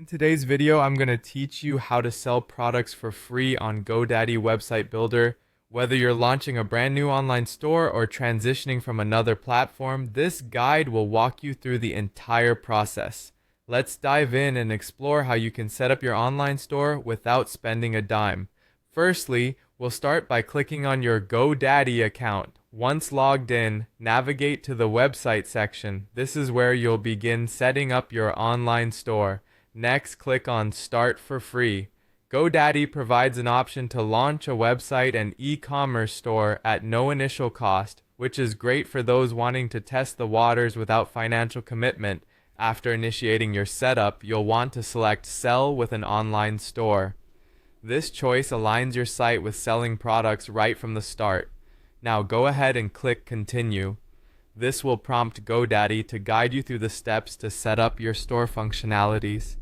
In today's video, I'm going to teach you how to sell products for free on GoDaddy Website Builder. Whether you're launching a brand new online store or transitioning from another platform, this guide will walk you through the entire process. Let's dive in and explore how you can set up your online store without spending a dime. Firstly, we'll start by clicking on your GoDaddy account. Once logged in, navigate to the website section. This is where you'll begin setting up your online store. Next, click on Start for Free. GoDaddy provides an option to launch a website and e-commerce store at no initial cost, which is great for those wanting to test the waters without financial commitment. After initiating your setup, you'll want to select Sell with an online store. This choice aligns your site with selling products right from the start. Now go ahead and click Continue. This will prompt GoDaddy to guide you through the steps to set up your store functionalities.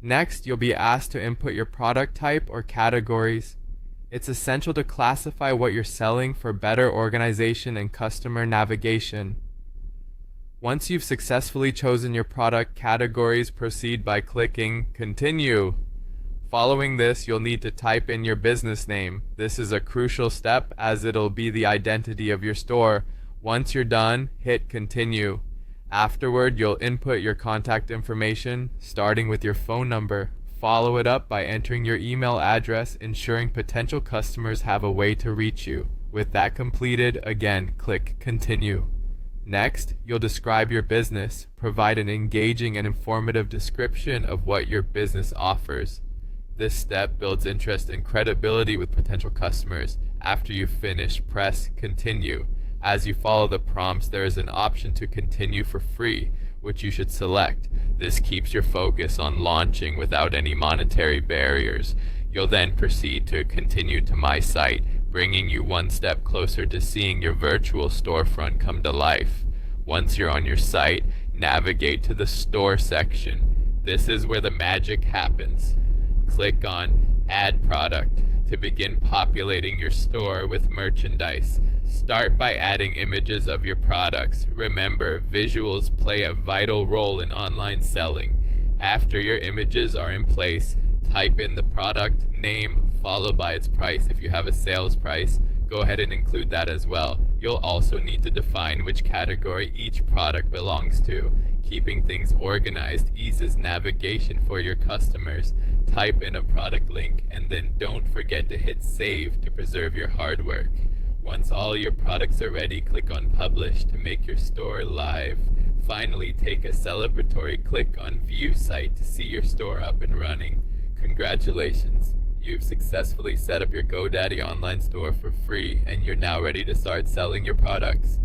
Next, you'll be asked to input your product type or categories. It's essential to classify what you're selling for better organization and customer navigation. Once you've successfully chosen your product categories, proceed by clicking Continue. Following this, you'll need to type in your business name. This is a crucial step as it'll be the identity of your store. Once you're done, hit Continue. Afterward, you'll input your contact information, starting with your phone number. Follow it up by entering your email address, ensuring potential customers have a way to reach you. With that completed, again, click Continue. Next, you'll describe your business. Provide an engaging and informative description of what your business offers. This step builds interest and credibility with potential customers. After you finish, press Continue. As you follow the prompts, there is an option to continue for free, which you should select. This keeps your focus on launching without any monetary barriers. You'll then proceed to continue to my site, bringing you one step closer to seeing your virtual storefront come to life. Once you're on your site, navigate to the store section. This is where the magic happens. Click on Add Product to begin populating your store with merchandise. Start by adding images of your products. Remember, visuals play a vital role in online selling. After your images are in place, type in the product name followed by its price. If you have a sales price, go ahead and include that as well. You'll also need to define which category each product belongs to. Keeping things organized eases navigation for your customers. Type in a product link and then don't forget to hit save to preserve your hard work. Once all your products are ready, click on Publish to make your store live. Finally, take a celebratory click on View Site to see your store up and running. Congratulations! You've successfully set up your GoDaddy online store for free and you're now ready to start selling your products.